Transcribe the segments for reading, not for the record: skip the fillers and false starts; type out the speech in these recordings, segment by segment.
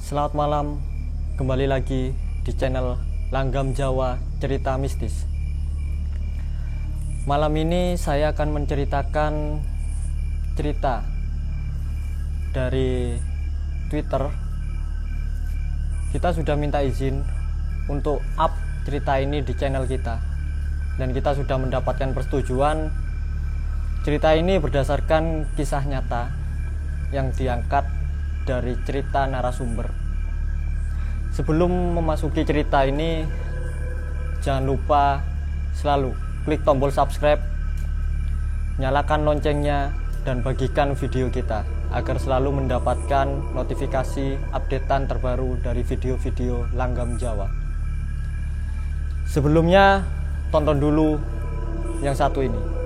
Selamat malam, kembali lagi di channel Langgam Jawa Cerita Mistis. Malam ini saya akan menceritakan cerita dari Twitter. Kita sudah minta izin untuk up cerita ini di channel kita, dan kita sudah mendapatkan persetujuan. Cerita ini berdasarkan kisah nyata yang diangkat dari cerita narasumber. Sebelum memasuki cerita ini, jangan lupa selalu klik tombol subscribe, nyalakan loncengnya, dan bagikan video kita agar selalu mendapatkan notifikasi updatean terbaru dari video-video Langgam Jawa. Sebelumnya, tonton dulu yang satu ini.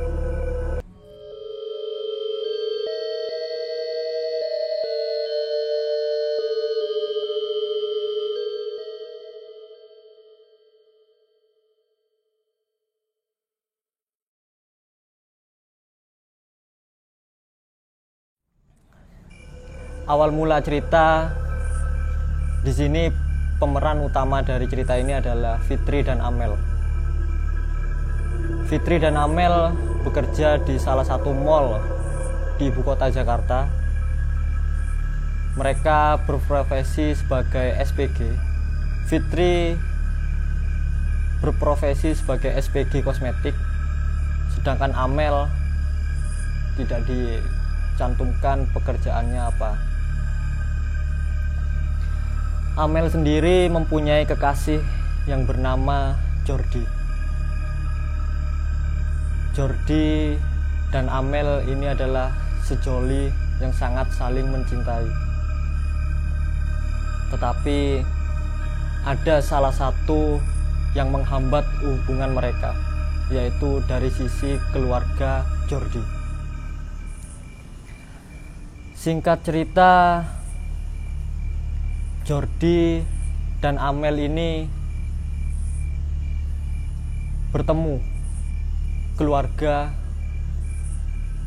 Awal mula cerita di sini, pemeran utama dari cerita ini adalah Fitri dan Amel. Fitri dan Amel bekerja di salah satu mall di ibu kota Jakarta. Mereka berprofesi sebagai SPG. Fitri berprofesi sebagai SPG kosmetik, sedangkan Amel tidak dicantumkan pekerjaannya apa. Amel sendiri mempunyai kekasih yang bernama Jordi. Jordi dan Amel ini adalah sejoli yang sangat saling mencintai. Tetapi ada salah satu yang menghambat hubungan mereka, yaitu dari sisi keluarga Jordi. Singkat cerita, Jordi dan Amel ini bertemu keluarga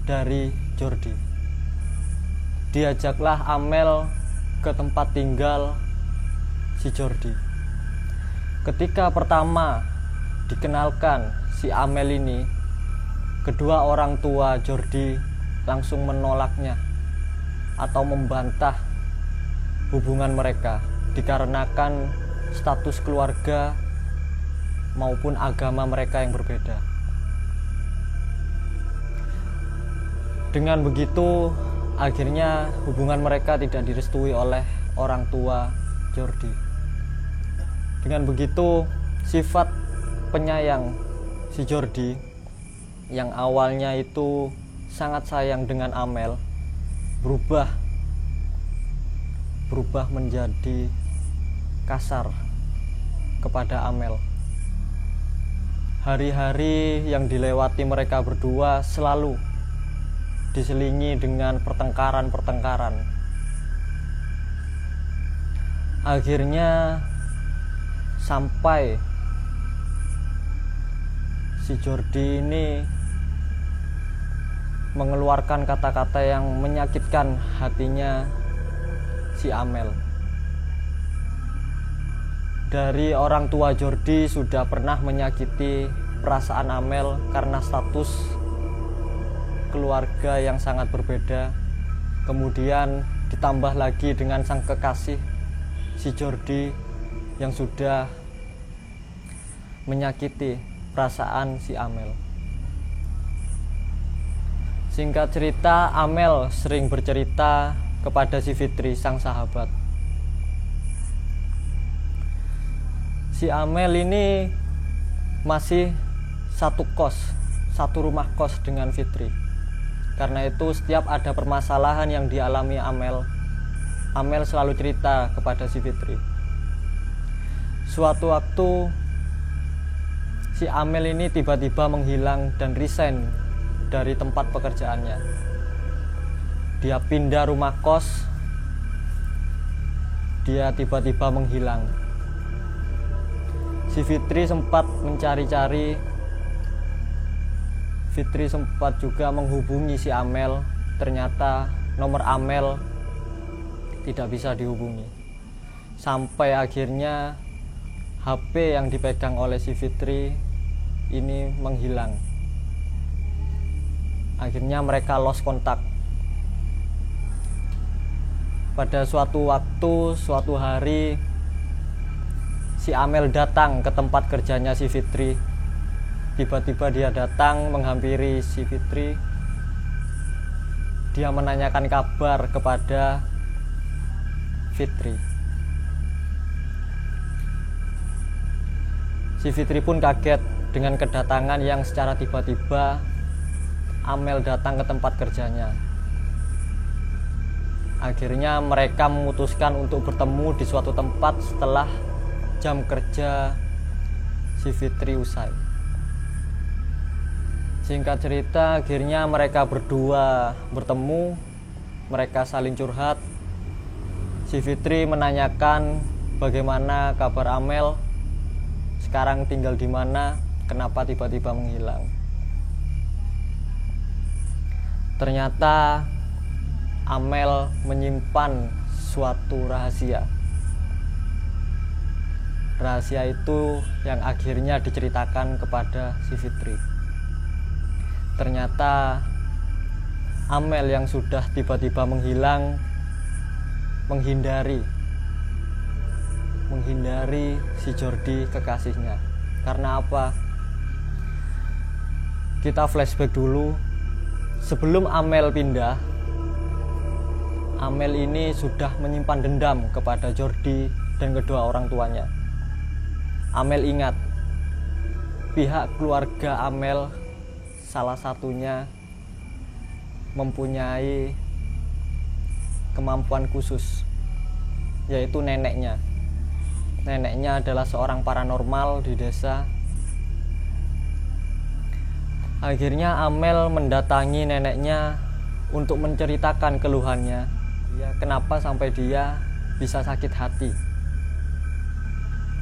dari Jordi. Diajaklah Amel ke tempat tinggal si Jordi. Ketika pertama dikenalkan si Amel ini, kedua orang tua Jordi langsung menolaknya atau membantah hubungan mereka dikarenakan status keluarga maupun agama mereka yang berbeda. Dengan begitu, akhirnya hubungan mereka tidak direstui oleh orang tua Jordi. Dengan begitu, sifat penyayang si Jordi yang awalnya itu sangat sayang dengan Amel berubah menjadi kasar kepada Amel. Hari-hari yang dilewati mereka berdua selalu diselingi dengan pertengkaran. Akhirnya sampai si Jordi ini mengeluarkan kata-kata yang menyakitkan hatinya si Amel. Dari orang tua Jordi sudah pernah menyakiti perasaan Amel karena status keluarga yang sangat berbeda. Kemudian ditambah lagi dengan sang kekasih si Jordi yang sudah menyakiti perasaan si Amel. Singkat cerita, Amel sering bercerita kepada si Fitri, sang sahabat. Si Amel ini masih satu rumah kos dengan Fitri. Karena itu setiap ada permasalahan yang dialami Amel selalu cerita kepada si Fitri. Suatu waktu si Amel ini tiba-tiba menghilang dan resign dari tempat pekerjaannya. Dia pindah rumah kos, dia tiba-tiba menghilang. Si Fitri sempat mencari-cari, Fitri sempat juga menghubungi si Amel. Ternyata nomor Amel tidak bisa dihubungi. sampai akhirnya HP yang dipegang oleh si Fitri ini menghilang. Akhirnya mereka lost kontak. Pada suatu waktu, suatu hari, si Amel datang ke tempat kerjanya si Fitri. Tiba-tiba dia datang menghampiri si Fitri. Dia menanyakan kabar kepada Fitri. Si Fitri pun kaget dengan kedatangan yang secara tiba-tiba Amel datang ke tempat kerjanya. Akhirnya mereka memutuskan untuk bertemu di suatu tempat setelah jam kerja si Fitri usai. Singkat cerita, akhirnya mereka berdua bertemu, mereka saling curhat. Si Fitri menanyakan bagaimana kabar Amel, sekarang tinggal di mana, kenapa tiba-tiba menghilang. Ternyata Amel menyimpan suatu rahasia. Rahasia itu yang akhirnya diceritakan kepada si Fitri. Ternyata Amel yang sudah tiba-tiba menghilang menghindari si Jordi, kekasihnya. Karena apa? Kita flashback dulu. Sebelum Amel pindah, Amel ini sudah menyimpan dendam kepada Jordi dan kedua orang tuanya. Amel ingat, pihak keluarga Amel salah satunya mempunyai kemampuan khusus, yaitu neneknya. Neneknya adalah seorang paranormal di desa. Akhirnya Amel mendatangi neneknya untuk menceritakan keluhannya. Kenapa sampai dia bisa sakit hati.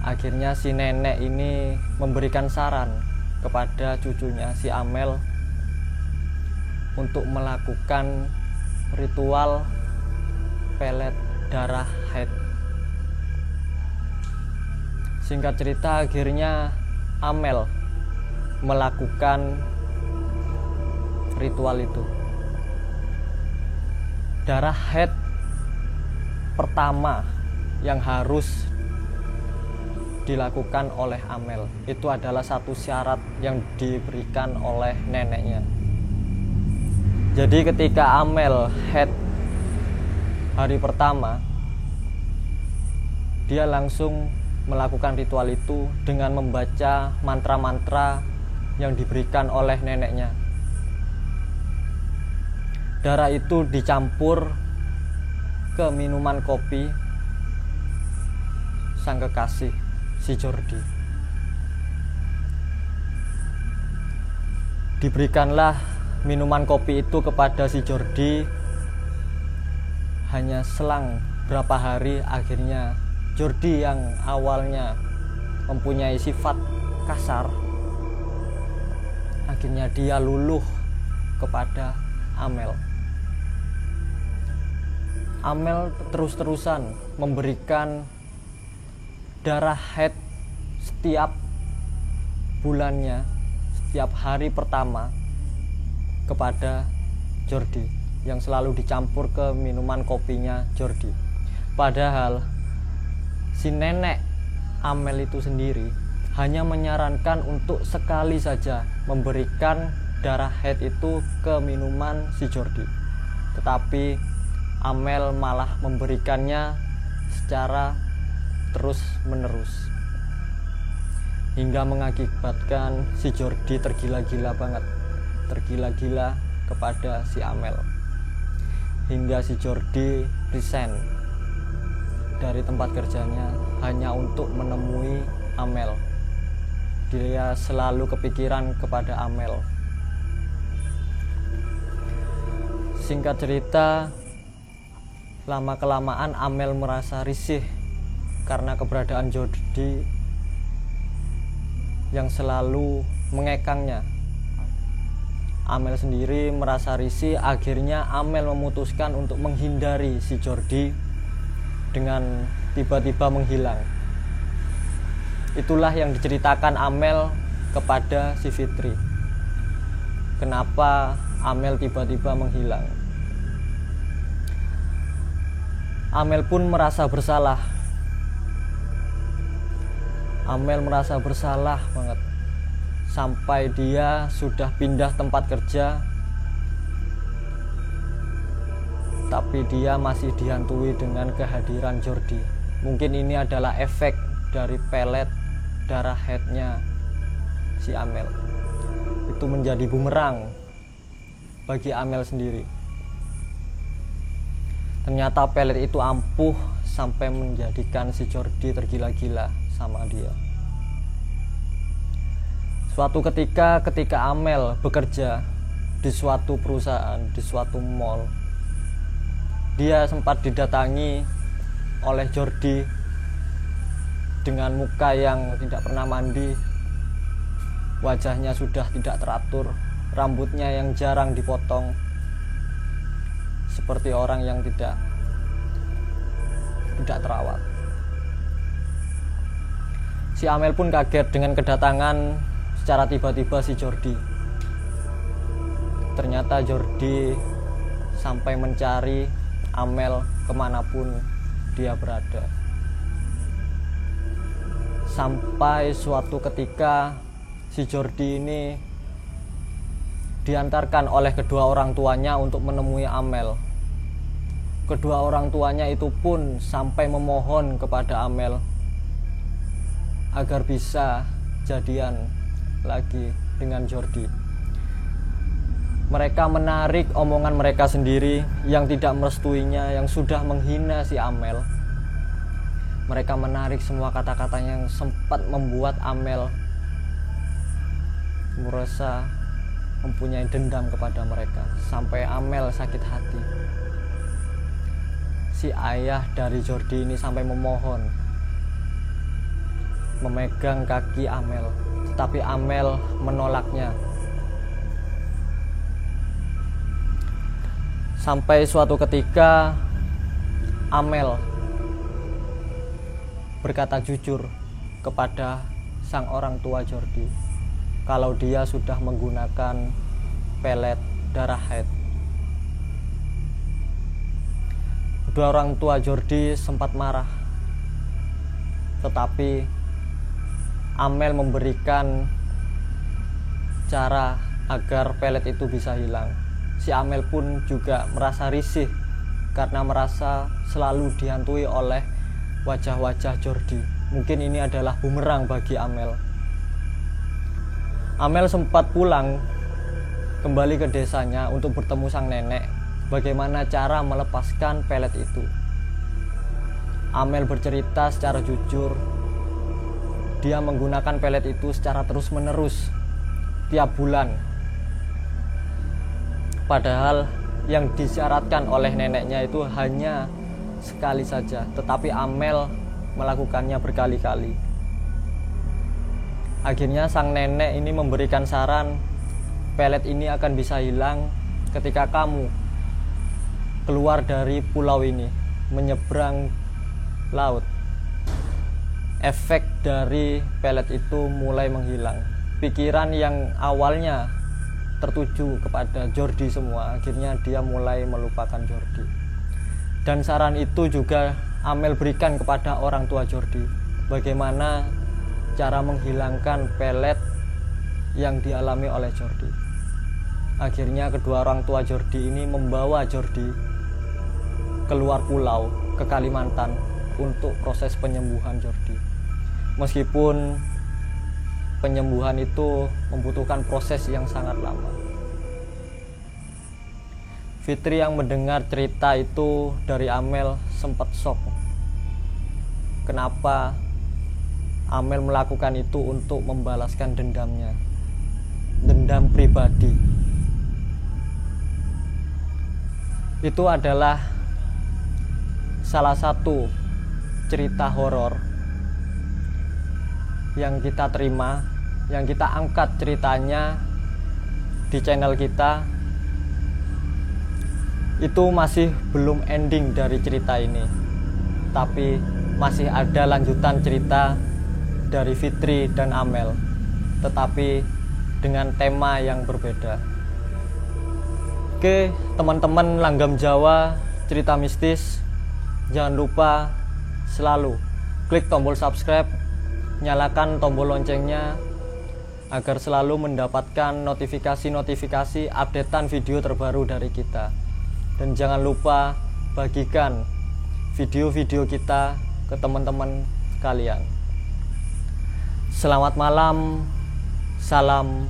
Akhirnya si nenek ini memberikan saran kepada cucunya si Amel untuk melakukan ritual pelet darah haid. Singkat cerita, akhirnya Amel melakukan ritual itu. Darah haid pertama yang harus dilakukan oleh Amel itu adalah satu syarat yang diberikan oleh neneknya. Jadi ketika Amel haid hari pertama, dia langsung melakukan ritual itu dengan membaca mantra-mantra yang diberikan oleh neneknya. Darah itu dicampur ke minuman kopi sang kekasih si Jordi. Diberikanlah minuman kopi itu kepada si Jordi. Hanya selang berapa hari, akhirnya Jordi yang awalnya mempunyai sifat kasar, akhirnya dia luluh kepada Amel. Amel terus-terusan memberikan darah haid setiap bulannya, setiap hari pertama kepada Jordi, yang selalu dicampur ke minuman kopinya Jordi. Padahal si nenek Amel itu sendiri hanya menyarankan untuk sekali saja memberikan darah haid itu ke minuman si Jordi, tetapi Amel malah memberikannya secara terus menerus, hingga mengakibatkan si Jordi tergila-gila banget, tergila-gila kepada si Amel, hingga si Jordi resign dari tempat kerjanya hanya untuk menemui Amel. Dia selalu kepikiran kepada Amel. Singkat cerita, lama-kelamaan Amel merasa risih karena keberadaan Jordi yang selalu mengekangnya. Amel sendiri merasa risih. Akhirnya Amel memutuskan untuk menghindari si Jordi dengan tiba-tiba menghilang. Itulah yang diceritakan Amel kepada si Fitri. Kenapa Amel tiba-tiba menghilang? Amel pun merasa bersalah. Amel merasa bersalah banget. Sampai dia sudah pindah tempat kerja, tapi dia masih dihantui dengan kehadiran Jordi. Mungkin ini adalah efek dari pelet darah headnya si Amel. Itu menjadi bumerang bagi Amel sendiri. Ternyata pelet itu ampuh sampai menjadikan si Jordi tergila-gila sama dia. Suatu ketika Amel bekerja di suatu perusahaan, di suatu mall, dia sempat didatangi oleh Jordi dengan muka yang tidak pernah mandi, wajahnya sudah tidak teratur, rambutnya yang jarang dipotong, seperti orang yang tidak terawat. Si Amel pun kaget dengan kedatangan secara tiba-tiba si Jordi. Ternyata Jordi sampai mencari Amel kemanapun dia berada. Sampai suatu ketika si Jordi ini diantarkan oleh kedua orang tuanya untuk menemui Amel. Kedua orang tuanya itu pun sampai memohon kepada Amel agar bisa jadian lagi dengan Jordi. Mereka menarik omongan mereka sendiri yang tidak merestuinya, yang sudah menghina si Amel. Mereka menarik semua kata-katanya yang sempat membuat Amel merasa mempunyai dendam kepada mereka, sampai Amel sakit hati. Si ayah dari Jordi ini sampai memohon memegang kaki Amel, tetapi Amel menolaknya. Sampai suatu ketika Amel berkata jujur kepada sang orang tua Jordi kalau dia sudah menggunakan pelet darah haid. Kedua orang tua Jordi sempat marah, tetapi Amel memberikan cara agar pelet itu bisa hilang. Si Amel pun juga merasa risih karena merasa selalu dihantui oleh wajah-wajah Jordi. Mungkin ini adalah bumerang bagi Amel. Amel sempat pulang kembali ke desanya untuk bertemu sang nenek, bagaimana cara melepaskan pelet itu. Amel bercerita secara jujur, dia menggunakan pelet itu secara terus-menerus tiap bulan. Padahal yang disyaratkan oleh neneknya itu hanya sekali saja, tetapi Amel melakukannya berkali-kali. Akhirnya sang nenek ini memberikan saran, pelet ini akan bisa hilang ketika kamu keluar dari pulau ini, menyeberang laut. Efek dari pelet itu mulai menghilang. Pikiran yang awalnya tertuju kepada Jordi semua, akhirnya dia mulai melupakan Jordi. Dan saran itu juga Amel berikan kepada orang tua Jordi, bagaimana cara menghilangkan pelet yang dialami oleh Jordi. Akhirnya kedua orang tua Jordi ini membawa Jordi keluar pulau ke Kalimantan untuk proses penyembuhan Jordi. Meskipun penyembuhan itu membutuhkan proses yang sangat lama. Fitri yang mendengar cerita itu dari Amel sempat shock. Kenapa Amel melakukan itu untuk membalaskan dendamnya, dendam pribadi. Itu adalah salah satu cerita horor yang kita terima, yang kita angkat ceritanya di channel kita. Itu masih belum ending dari cerita ini, tapi masih ada lanjutan cerita dari Fitri dan Amel, tetapi dengan tema yang berbeda. Oke, teman-teman langgam Jawa cerita mistis, jangan lupa selalu klik tombol subscribe, nyalakan tombol loncengnya agar selalu mendapatkan notifikasi-notifikasi updatean video terbaru dari kita. Dan jangan lupa bagikan video-video kita ke teman-teman kalian. Selamat malam, salam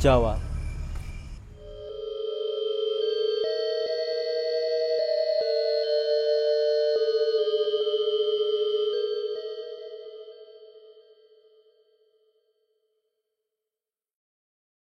Jawa.